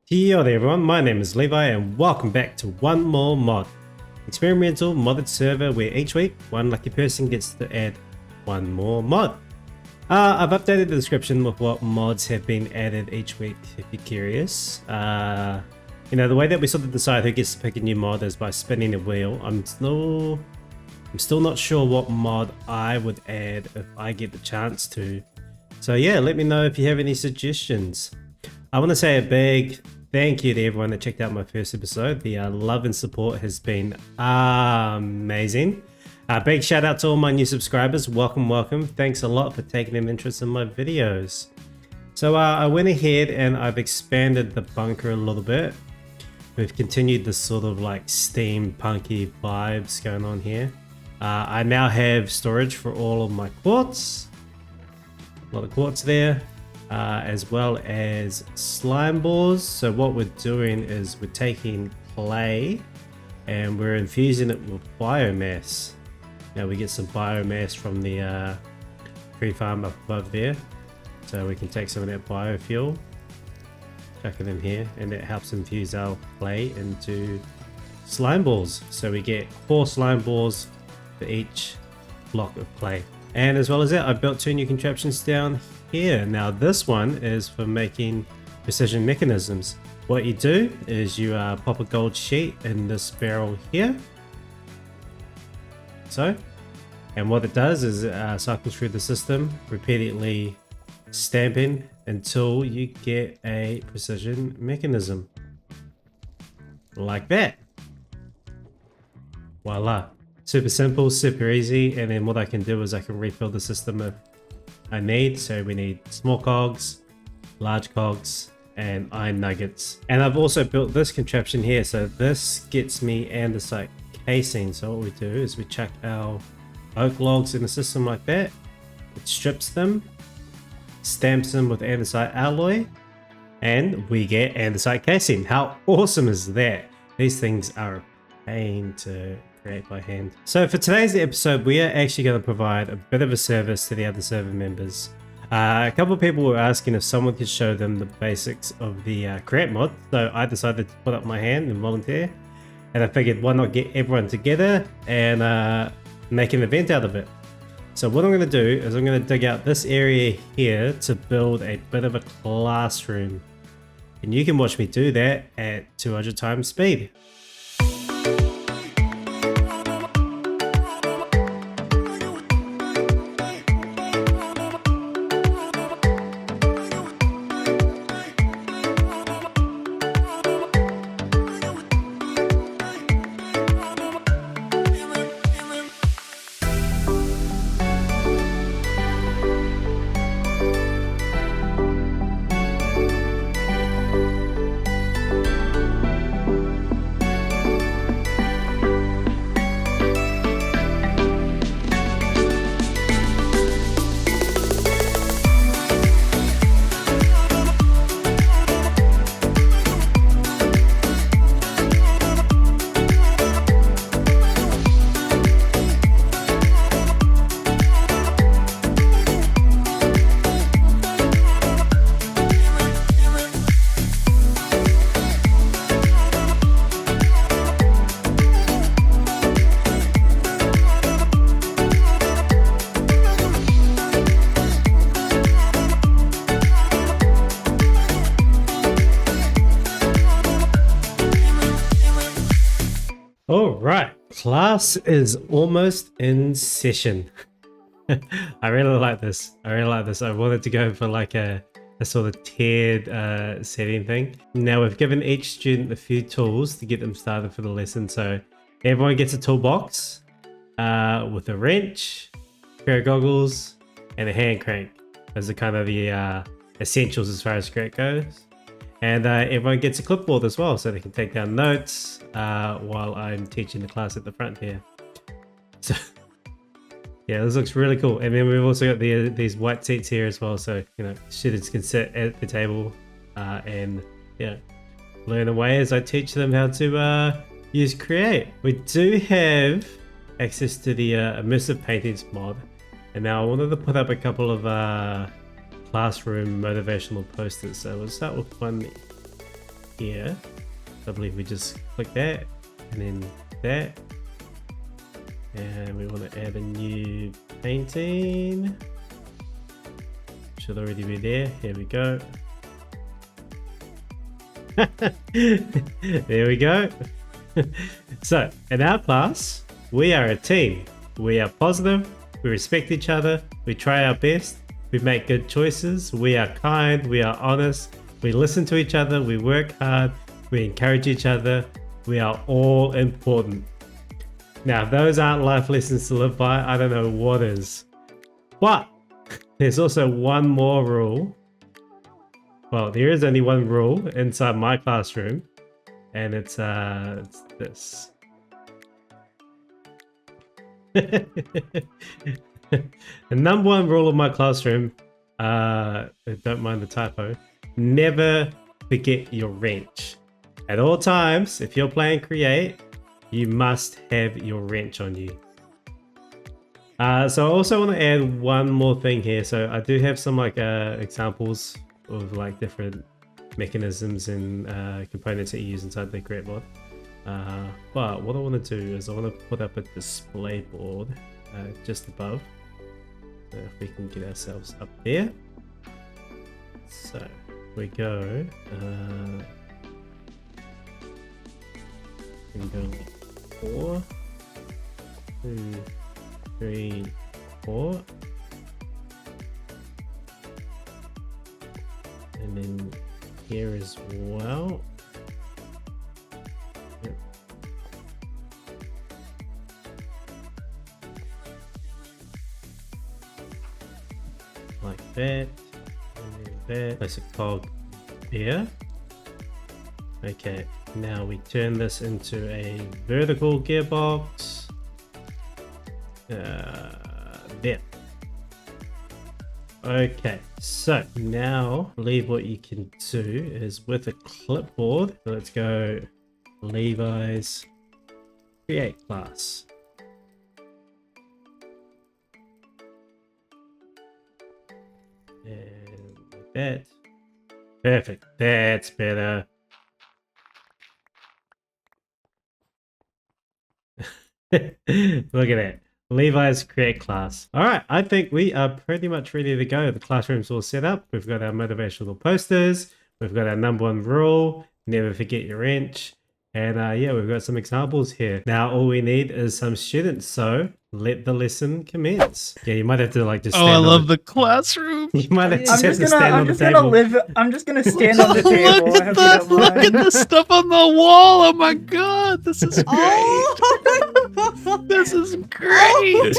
Yo there everyone, my name is Levi and welcome back to one more mod. Experimental modded server where each week one lucky person gets to add one more mod. I've updated the description with what mods have been added each week if you're curious. You know, the way that we sort of decide who gets to pick a new mod is by spinning a wheel. I'm still not sure what mod I would add if I get the chance to. So yeah, let me know if you have any suggestions. I want to say a big thank you to everyone that checked out my first episode. The love and support has been amazing. Big shout out to all my new subscribers. Welcome. Thanks a lot for taking an interest in my videos. So I went ahead and I've expanded the bunker a little bit. We've continued this sort of like steampunky vibes going on here. I now have storage for all of my quartz. A lot of quartz there. As well as slime balls. So what we're doing is we're taking clay and we're infusing it with biomass. Now we get some biomass from the tree farm up above there, so we can take some of that biofuel, chuck it in here, and it helps infuse our clay into slime balls. So we get 4 slime balls for each block of clay. And as well as that, I built 2 new contraptions down here. Now this one is for making precision mechanisms. What you do is you pop a gold sheet in this barrel here. So, and what it does is it cycles through the system, repeatedly stamping until you get a precision mechanism. Like that. Voila. Super simple, super easy, and then what I can do is I can refill the system if I need. So we need small cogs, large cogs, and iron nuggets. And I've also built this contraption here, so this gets me andesite casing. So what we do is we chuck our oak logs in a system like that. It strips them, stamps them with andesite alloy, and we get andesite casing. How awesome is that? These things are a pain to create by hand. So for today's episode, we are actually going to provide a bit of a service to the other server members. A couple of people were asking if someone could show them the basics of the create mod, so I decided to put up my hand and volunteer, and I figured why not get everyone together and make an event out of it. So what I'm going to do is I'm going to dig out this area here to build a bit of a classroom, and you can watch me do that at 200 times speed. Alright, class is almost in session. I really like this. I wanted to go for like a sort of tiered setting thing. Now we've given each student a few tools to get them started for the lesson. So everyone gets a toolbox with a wrench, a pair of goggles, and a hand crank. Those are kind of the essentials as far as crack goes. And everyone gets a clipboard as well, so they can take down notes while I'm teaching the class at the front here. So yeah, this looks really cool. And then we've also got these white seats here as well, so you know students can sit at the table and yeah, learn away as I teach them how to use Create. We do have access to the immersive paintings mod, and now I wanted to put up a couple of classroom motivational posters. So we'll start with one here. I believe we just click that and then that. And we want to add a new painting. Should already be there. Here we go. There we go. So, in our class, we are a team. We are positive, we respect each other, we try our best, we make good choices, we are kind, we are honest, we listen to each other, we work hard, we encourage each other, we are all important. Now, if those aren't life lessons to live by, I don't know what is. But there's also one more rule. Well, there is only one rule inside my classroom, and it's this. The number one rule of my classroom, don't mind the typo, never forget your wrench. At all times, if you're playing Create, you must have your wrench on you. So I also want to add one more thing here. So I do have some like examples of like different mechanisms and components that you use inside the Create mod. But what I want to do is I want to put up a display board just above. So if we can get ourselves up there. So we go. We go 4, 2, 3, 4. And then here as well. Yep. Like that. And then that. Place a cog there. Okay, now we turn this into a vertical gearbox. There. Okay, so now I believe what you can do is with a clipboard, let's go Levi's create class. And like that. Perfect, that's better. Look at that. Levi's create class. All right, I think we are pretty much ready to go. The classroom's all set up. We've got our motivational posters. We've got our number one rule, never forget your wrench. And yeah, we've got some examples here. Now, all we need is some students. So let the lesson commence. Yeah, you might have to like just stand I on love the classroom. You might have to stand on the table. I'm just gonna stand on the table. I hope you don't Look at mind. the stuff on the wall. Oh my god, this is great. Oh, This is great.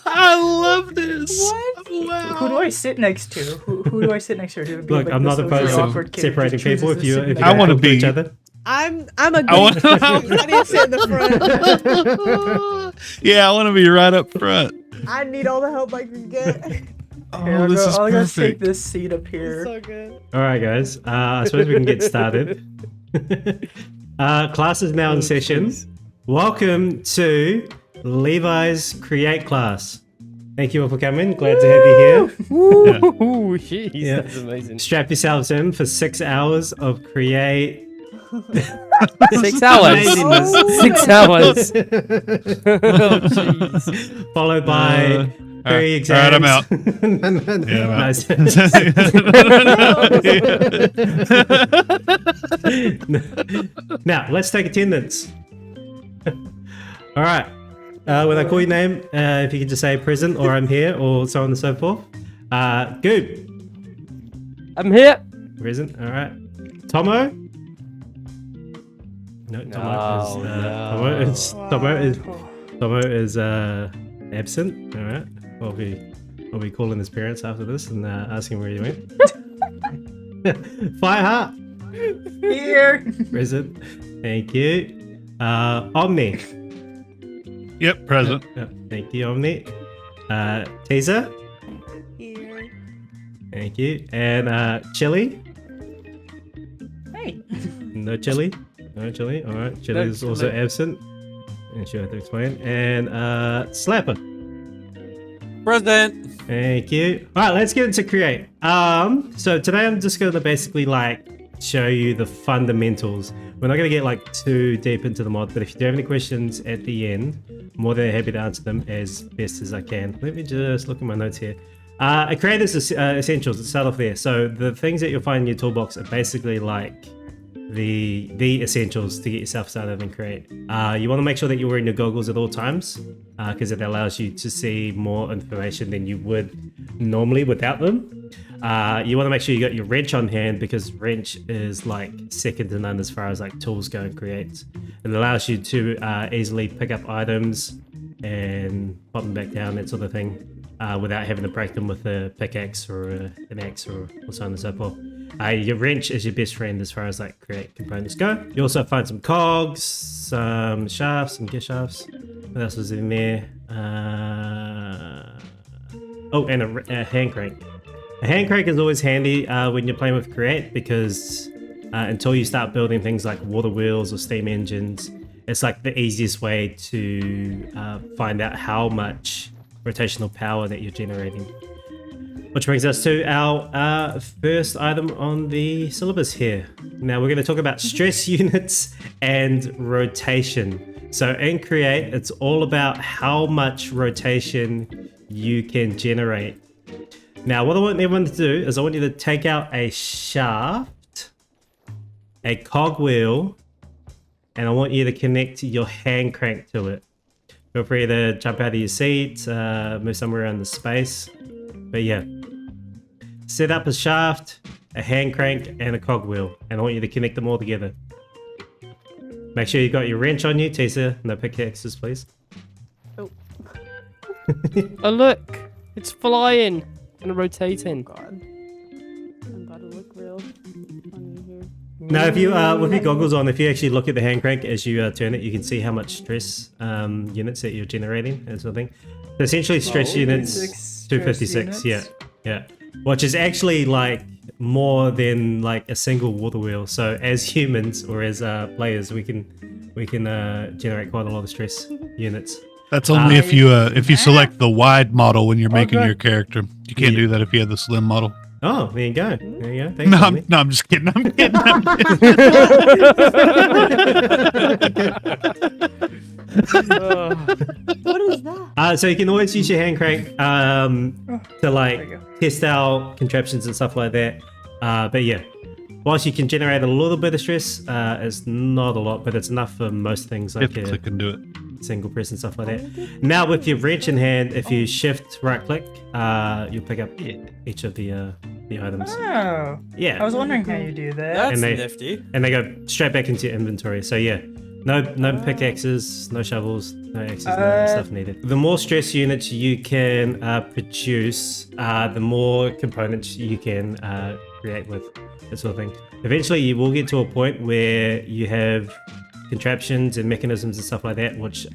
I love this. What? Wow. Who do I sit next to? Who do I sit next to? Do it be Look, like I'm the not socially opposed to awkward kid who separating just chooses people if to you sit if you next I don't wanna talk to each be- other. I'm a I want good I need to sit in the front. Yeah, I want to be right up front. I need all the help I can get. It's Oh, Here, this is I'll go take perfect. this seat up here. so good. All right, guys. I suppose we can get started. Class is now in session. Welcome to Levi's Create class. Thank you all for coming. Glad to have you here. Ooh, jeez, Yeah. that's amazing. Strap yourselves in for 6 hours of Create. 6 hours. Amazingness. 6 hours. Oh, jeez. Followed by 3 exams. All right, I'm out. No, I'm out. Now, let's take attendance. All right. When I call your name, if you could just say present or I'm here or so on and so forth. Goob. I'm here. Present. All right. Tomo. No, No, no. Tomo is absent. All right. We'll be calling his parents after this and asking where he went. Fireheart. Here. Present. Thank you. Omni. Yep, present. Thank you, Omni. Teaser. Here. Thank you. And Chili. Hey. No Chili. No Chili. All right. Chili is also Chili. absent. And she'll have to explain. And Slapper. Present. Thank you. All right, let's get into create. So today I'm just going to basically like show you the fundamentals. We're not going to get like too deep into the mod, but if you do have any questions at the end, I'm more than happy to answer them as best as I can. Let me just look at my notes here. I created essentials. Let's start off there. So the things that you'll find in your toolbox are basically like the essentials to get yourself started and create. You want to make sure that you're wearing your goggles at all times because it allows you to see more information than you would normally without them. You want to make sure you got your wrench on hand because wrench is like second to none as far as like tools go and create. It allows you to easily pick up items and pop them back down, that sort of thing, without having to break them with a pickaxe or an axe or so on and so forth. Your wrench is your best friend as far as like create components go. You also find some cogs, some shafts, some gear shafts. What else is in there? Oh, and a hand crank. A hand crank is always handy when you're playing with create because until you start building things like water wheels or steam engines, it's like the easiest way to find out how much rotational power that you're generating. Which brings us to our first item on the syllabus here. Now we're going to talk about stress units and rotation. So in Create, it's all about how much rotation you can generate. Now what I want everyone to do is I want you to take out a shaft, a cogwheel, and I want you to connect your hand crank to it. Feel free to jump out of your seat, move somewhere around the space. But yeah, set up a shaft, a hand crank, and a cogwheel, and I want you to connect them all together. Make sure you got your wrench on you, Tessa. No pickaxes, please. Oh, look! It's flying and rotating. God. I'm about to look real funny here. Now, if you with your goggles on, if you actually look at the hand crank as you turn it, you can see how much stress units that you're generating, that sort of thing. So essentially, stress units 256. units? Yeah. Which is actually like more than like a single water wheel. So as humans or as players, we can generate quite a lot of stress units. That's only if you select the wide model when you're making your character. You can't do that if you have the slim model. Oh, there you go. There you go. Thanks, No, Tommy. I'm just kidding. I'm kidding. What is that? So you can always use your hand crank to There like you go. test out contraptions and stuff like that. But yeah, whilst you can generate a little bit of stress, it's not a lot, but it's enough for most things like If I can do it. single press and stuff like that. Now with your wrench in hand, if you shift right click, you'll pick up each of the items. Oh, Yeah, I was wondering how you do that. That's And they- nifty. and they go straight back into your inventory. So yeah, no pickaxes, no shovels, no axes, no stuff needed. The more stress units you can produce, the more components you can create with, that sort of thing. Eventually you will get to a point where you have contraptions and mechanisms and stuff like that which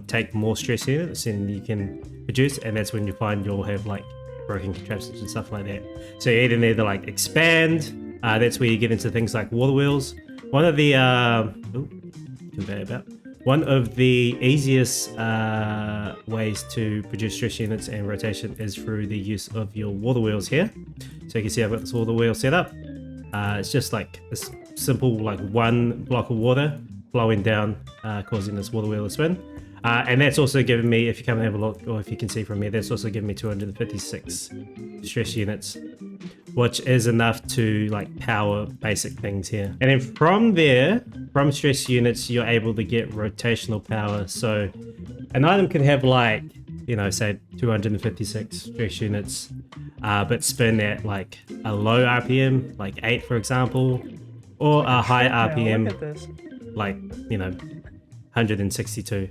take more stress units than you can produce, and that's when you find you'll have like broken contraptions and stuff like that. So you either need to like expand, that's where you get into things like water wheels. One of the one of the easiest ways to produce stress units and rotation is through the use of your water wheels here. So you can see I've got this water wheel set up. It's just like a simple like one block of water flowing down, causing this water wheel to spin. And that's also given me, if you come and have a look, or if you can see from here, that's also given me 256 stress units, which is enough to like power basic things here. And then from there, from stress units, you're able to get rotational power. So an item can have like, you know, say 256 stress units, but spin at like a low RPM, like 8 for example, or a high Now, RPM, look at this. like, you know, 162,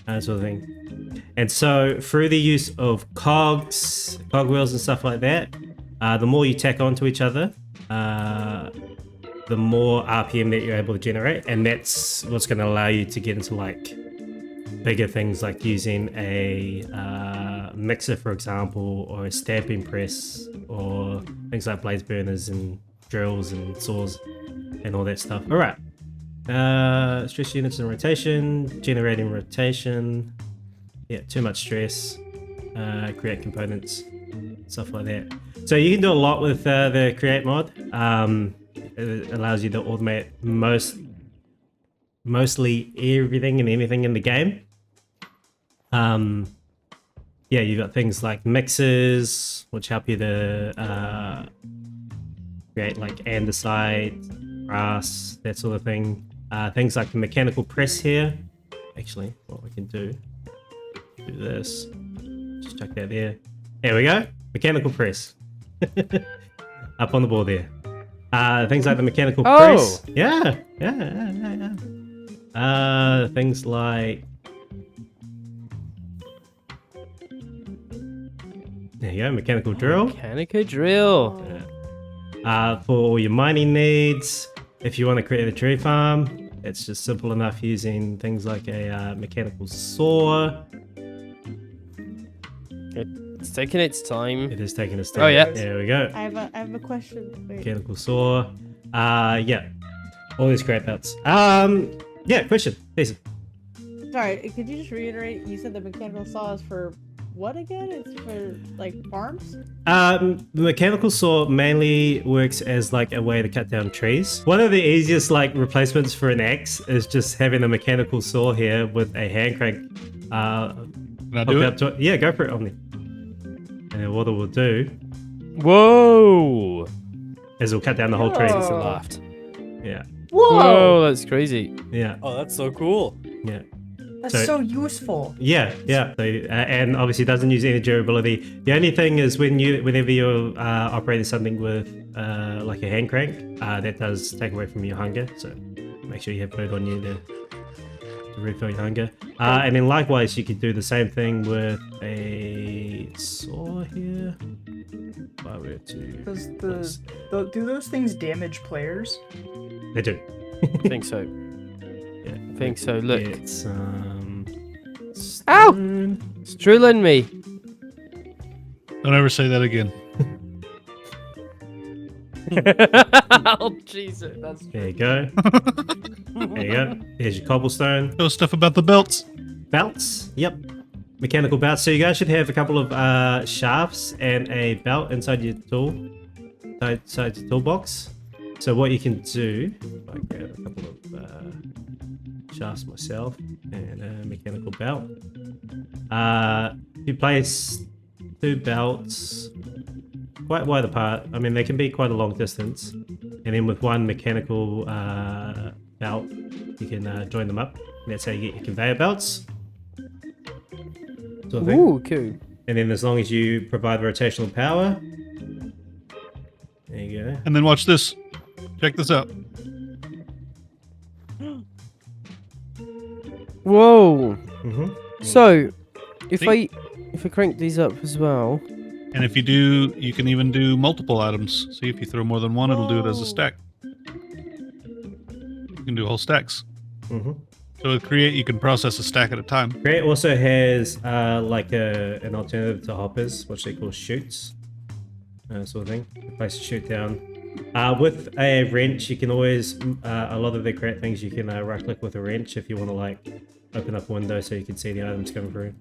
that sort of thing. And so through the use of cogs, cogwheels and stuff like that, the more you tack onto each other, the more RPM that you're able to generate, and that's what's going to allow you to get into like bigger things like using a mixer, for example, or a stamping press, or things like blaze burners and drills and saws and all that stuff. All right. Stress units and rotation, generating rotation. Yeah, too much stress. Create components, stuff like that. So you can do a lot with the create mod. it allows you to automate mostly everything and anything in the game. Yeah, you've got things like mixers, which help you to create like andesite, brass, that sort of thing. Things like the mechanical press here. Actually, what we can do this. Just chuck that there. There we go. Mechanical press. Up on the board there. Things like the mechanical press. Yeah. Things like... There you go, mechanical drill. Mechanical drill. For all your mining needs, if you want to create a tree farm, it's just simple enough using things like a mechanical saw. It's taking its time. It is taking its time. Oh, yeah. There we go. I have a question. Wait. Mechanical saw. Yeah. All these scrap belts. Yeah, question. Decent. Sorry, could you just reiterate? You said the mechanical saw is for what again? It's for like farms? The mechanical saw mainly works as like a way to cut down trees. One of the easiest like replacements for an axe is just having a mechanical saw here with a hand crank. Can I do it? Yeah, go for it, Omni. And then what it will do Whoa! is it'll cut down the whole tree. It's a laughed. Yeah. Whoa! Whoa, that's crazy. Yeah. Oh, that's so cool. Yeah. That's so useful. Yeah, yeah. So, and obviously doesn't use any durability. The only thing is whenever you're operating something with like a hand crank, that does take away from your hunger. So make sure you have food on you to refill your hunger. And then likewise, you could do the same thing with a saw here. If I were to Do those things damage players? They do. I think so. Yeah. I think so. Look. It's Ow! stone. It's drilling me. Don't ever say that again. Oh, Jesus. That's There you go. There you go. Here's your cobblestone. Know stuff about the belts. Belts. Yep. Mechanical belts. So you guys should have a couple of shafts and a belt inside your inside your toolbox. So what you can do, if I grab a couple of shafts myself and a mechanical belt. You place two belts quite wide apart. I mean, they can be quite a long distance. And then with one mechanical belt, you can join them up. And that's how you get your conveyor belts. Sort of thing. Ooh, cool. And then as long as you provide rotational power, there you go. And then watch this. Check this out. Whoa. Mm-hmm. So, if See? I crank these up as well. And if you do, you can even do multiple items. See, if you throw more than one, it'll do it as a stack. You can do whole stacks. Mm-hmm. So with Create, you can process a stack at a time. Create also has like an alternative to hoppers, which they call chutes, sort of thing. You place a chute down. With a wrench, you can always, a lot of the Create things, you can right click with a wrench if you want to like open up a window so you can see the items coming through.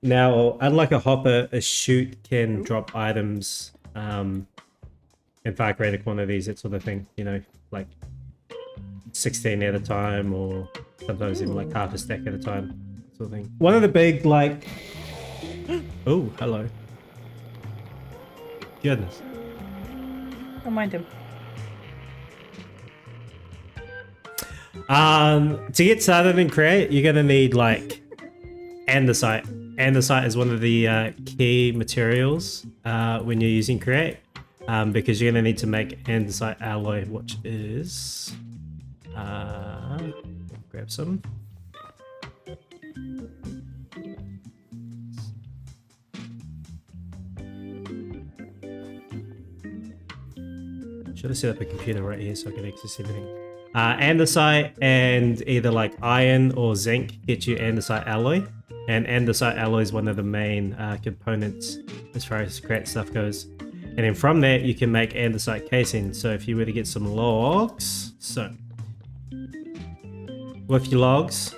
Now, unlike a hopper, a chute can drop items in far greater quantities, that sort of thing, you know, like 16 at a time, or sometimes even like half a stack at a time, sort of thing. One of the big, like... Oh, hello. Goodness. Don't mind him. To get started in Create, you're gonna need like andesite. Andesite is one of the key materials when you're using Create, because you're gonna need to make andesite alloy, which is grab some. Should have set up a computer right here so I can access everything. Andesite and either like iron or zinc get you andesite alloy, and andesite alloy is one of the main components as far as Create stuff goes. And then from that you can make andesite casing. So if you were to get some logs, so with your logs,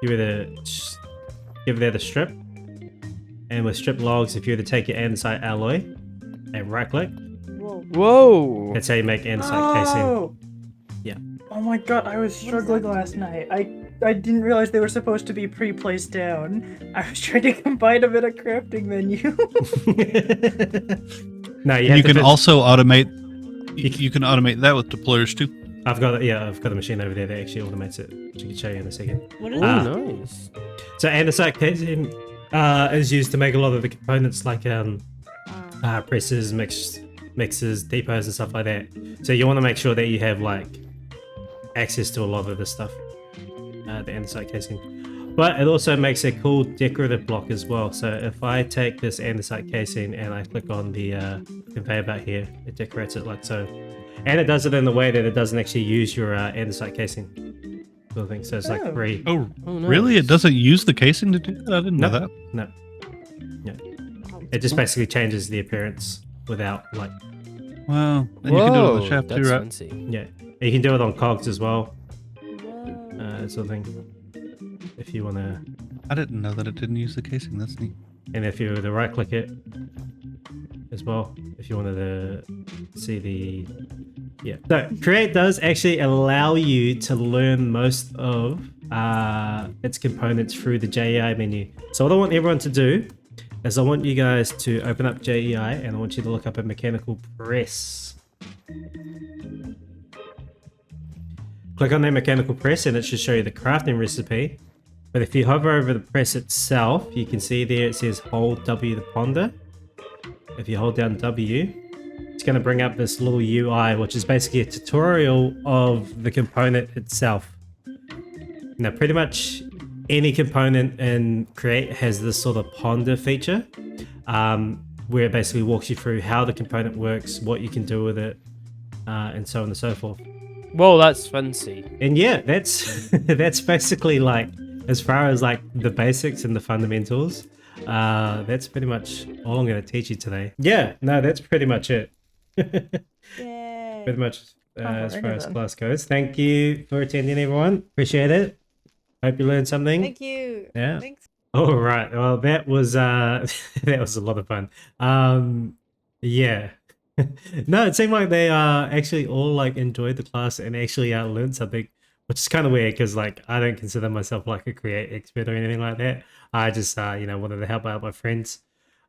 you were to give that a strip, and with strip logs, if you were to take your andesite alloy and right click, Whoa. Whoa. That's how you make andesite casing. Oh! Yeah. Oh my god, I was struggling last night. I didn't realize they were supposed to be pre-placed down. I was trying to combine them in a crafting menu. No, you And have you to can fit- also automate. You can automate that with deployers too. I've got a machine over there that actually automates it, which I can show you in a second. What is Oh, Ah. nice. So andesite casing is used to make a lot of the components like presses, mixers, depots, and stuff like that. So you want to make sure that you have like access to a lot of this stuff, the andesite casing. But it also makes a cool decorative block as well. So if I take this andesite casing and I click on the conveyor belt here, it decorates it like so. And it does it in a way that it doesn't actually use your andesite casing. Sort of thing. So it's like Oh. free. Oh, Oh, nice. really? It doesn't use the casing to do that? I didn't know that. No. It just basically changes the appearance without like, Wow. And you can do it on the Whoa, shaft too, that's right? fancy. yeah. You can do it on cogs as well. Whoa. Sort of thing. If you want to, I didn't know that it didn't use the casing. That's neat. and if you were to right click it as well, if you wanted to see the, yeah. So create does actually allow you to learn most of its components through the JEI menu. So what I want everyone to do is I want you guys to open up JEI and I want you to look up a mechanical press. Click on that mechanical press and it should show you the crafting recipe. But if you hover over the press itself, you can see there it says hold W to ponder. If you hold down W, it's going to bring up this little UI, which is basically a tutorial of the component itself. Now, pretty much any component in Create has this sort of ponder feature, where it basically walks you through how the component works, what you can do with it, and so on and so forth. Whoa, that's fancy. And yeah, that's that's basically like as far as like the basics and the fundamentals. That's pretty much all I'm going to teach you today. Yeah, no, that's pretty much it. Yay. Pretty much as Alrighty far as then. class goes. Thank you for attending, everyone. Appreciate it. Hope you learned something. Thank you. Yeah. Thanks. All right. Well, that was that was a lot of fun. Yeah. No, it seemed like they actually all like enjoyed the class and actually learned something, which is kind of weird because like I don't consider myself like a create expert or anything like that. I just wanted to help out my friends.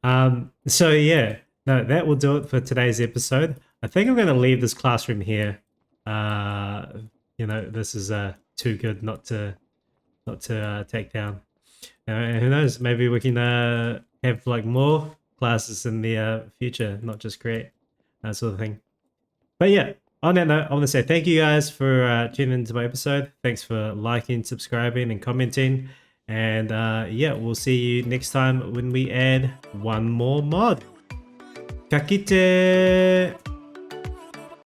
So yeah, no, that will do it for today's episode. I think I'm going to leave this classroom here. This is too good not to take down. And who knows? Maybe we can have like more classes in the future, not just create that sort of thing. But yeah, on that note, I want to say thank you guys for tuning into my episode. Thanks for liking, subscribing, and commenting. And yeah, we'll see you next time when we add one more mod. Ka kite!